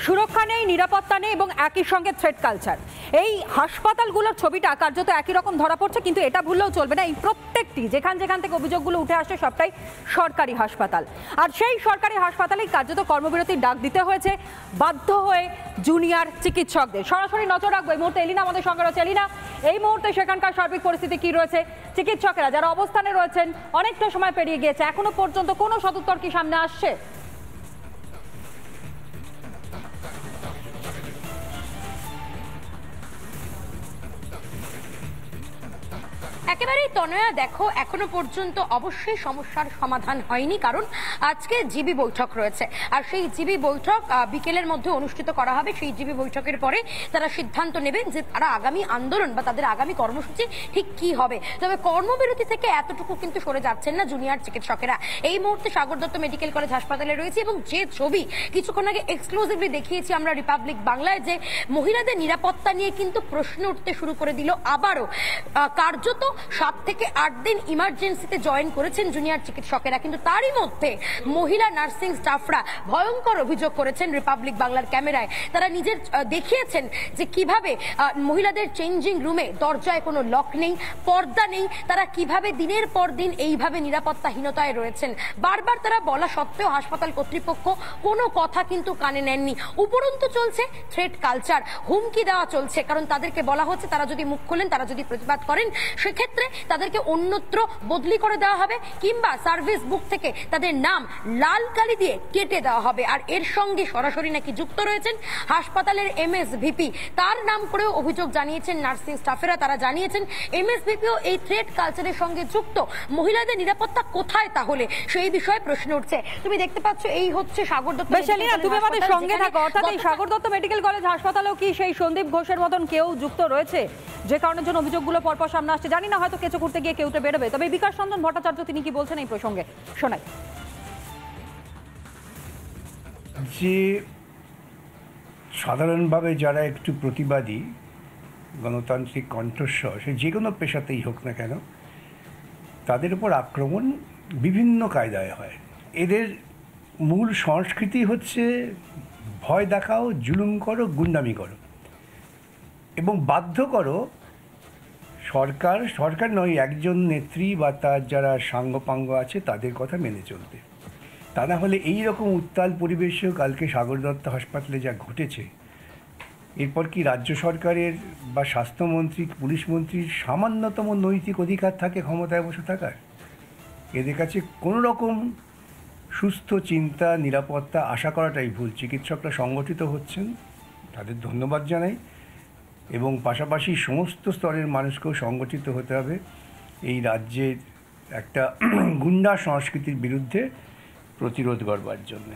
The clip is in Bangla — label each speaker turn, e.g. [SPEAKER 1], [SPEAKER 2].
[SPEAKER 1] সুরক্ষা নেই, নিরাপত্তা নেই এবং একই সঙ্গে থ্রেট কালচার। এই হাসপাতালগুলোর ছবিটা কার্যত একই রকম ধরা পড়ছে, কিন্তু এটা ভুললেও চলবে না, এই প্রত্যেকটি যেখান থেকে অভিযোগগুলো উঠে আসছে সবটাই সরকারি হাসপাতাল। আর সেই সরকারি হাসপাতালেই কার্যত কর্মবিরতির ডাক দিতে হয়েছে বাধ্য হয়ে জুনিয়র চিকিৎসকদের। সরাসরি নজর রাখবো এই মুহূর্তে এলিনা আমাদের সঙ্গে রয়েছে। এলিনা, এই মুহূর্তে সেখানকার সার্বিক পরিস্থিতি কি রয়েছে? চিকিৎসকেরা যারা অবস্থানে রয়েছেন, অনেকটা সময় পেরিয়ে গিয়েছে, এখনো পর্যন্ত কোনো সদুত্তর কি সামনে আসছে?
[SPEAKER 2] একেবারেই তনয়া, দেখো এখনো পর্যন্ত অবশ্যই সমস্যার সমাধান হয়নি, কারণ আজকে জিবি বৈঠক রয়েছে। আর সেই জিবি বৈঠক বিকেলের মধ্যে অনুষ্ঠিত করা হবে। সেই জিবি বৈঠকের পরে তারা সিদ্ধান্ত নেবেন যে তারা আগামী আন্দোলন বা তাদের আগামী কর্মসূচি ঠিক কি হবে। তবে কর্মবিরতি থেকে এতটুকু কিন্তু সরে যাচ্ছেন না জুনিয়র চিকিৎসকেরা। এই মুহূর্তে সাগর দত্ত মেডিকেল কলেজ হাসপাতালে রয়েছে এবং যে ছবি কিছুক্ষণ আগে এক্সক্লুসিভলি দেখিয়েছি আমরা রিপাবলিক বাংলায়, যে মহিলাদের নিরাপত্তা নিয়ে কিন্তু প্রশ্ন উঠতে শুরু করে দিল আবারও। কার্যত 7 থেকে 8 দিন ইমার্জেন্সিতে জয়েন করেছেন জুনিয়র চিকিৎসকেরা, কিন্তু তারই মধ্যে মহিলা নার্সিং স্টাফরা ভয়ঙ্কর অভিযোগ করেছেন রিপাবলিক বাংলার ক্যামেরায়। তারা নিজের দেখিয়েছেন যে কিভাবে মহিলাদের চেঞ্জিং রুমে দরজায় কোনো লক নেই, পর্দা নেই, তারা কিভাবে দিনের পর দিন এইভাবে নিরাপত্তাহীনতায় রয়েছেন। বারবার তারা বলা সত্ত্বেও হাসপাতাল কর্তৃপক্ষ কোনো কথা কিন্তু কানে নেননি। উপরন্তু চলছে থ্রেট কালচার, হুমকি দেওয়া চলছে, কারণ তাদেরকে বলা হচ্ছে তারা যদি মুখ খোলেন, তারা যদি প্রতিবাদ করেন, সেক্ষেত্রে তাদেরকে অন্যত্র বদলি করে দেওয়া হবে কিংবা সার্ভিস বুক থেকে তাদের নাম লাল কালি দিয়ে কেটে দেওয়া হবে। আর এর সঙ্গে সরাসরি নাকি যুক্ত রয়েছেন হাসপাতালের এমএসভিপি, তার নাম করেও অভিযোগ জানিয়েছেন নার্সিং স্টাফেরা। তারা জানিয়েছেন এমএসভিপিও এই থ্রেট কালচারের সঙ্গে যুক্ত। মহিলাদের নিরাপত্তা কোথায় তাহলে, সেই বিষয়ে প্রশ্ন উঠছে। তুমি দেখতে পাচ্ছ এই হচ্ছে সাগর দত্ত।
[SPEAKER 1] তুমি আমাদের সঙ্গে থাকো, অর্থাৎ এই সাগর দত্ত মেডিকেল কলেজ হাসপাতালেও কি সেই সন্দীপ ঘোষের মতন কেউ যুক্ত রয়েছে, যে কারণের জন্য অভিযোগগুলো পরপর সামনে আসছে? জানি না, হয়তো কেঁচো করতে গিয়ে কেউটে বেরোবে। তবে বিকাশ রঞ্জন ভট্টাচার্য তিনি কি বলছেন এই প্রসঙ্গে, শোনাই।
[SPEAKER 3] যে সাধারণভাবে যারা একটু প্রতিবাদী, গণতান্ত্রিক কণ্ঠস্বর, সে যে কোনো পেশাতেই হোক না কেন, তাদের উপর আক্রমণ বিভিন্ন কায়দায় হয়। এদের মূল সংস্কৃতি হচ্ছে ভয় দেখাও, জুলুম করো, গুন্ডামি করো এবং বাধ্য করো সরকার নয়, একজন নেত্রী বা তার যারা সাঙ্গপাঙ্গ আছে তাদের কথা মেনে চলতে। তা না হলে এই রকম উত্তাল পরিবেশেও কালকে সাগর দত্ত হাসপাতালে যা ঘটেছে, এরপর কি রাজ্য সরকারের বা স্বাস্থ্যমন্ত্রী, পুলিশ মন্ত্রীর সামান্যতম নৈতিক অধিকার থাকে ক্ষমতায় বসে থাকার? এদের কাছে কোনো রকম সুস্থ চিন্তা, নিরাপত্তা আশা করাটাই ভুল। চিকিৎসকরা সংগঠিত হচ্ছেন, তাদের ধন্যবাদ জানাই, এবং পাশাপাশি সমস্ত স্তরের মানুষকেও সংগঠিত হতে হবে এই রাজ্যের একটা গুন্ডা সংস্কৃতির বিরুদ্ধে প্রতিরোধ করবার জন্য।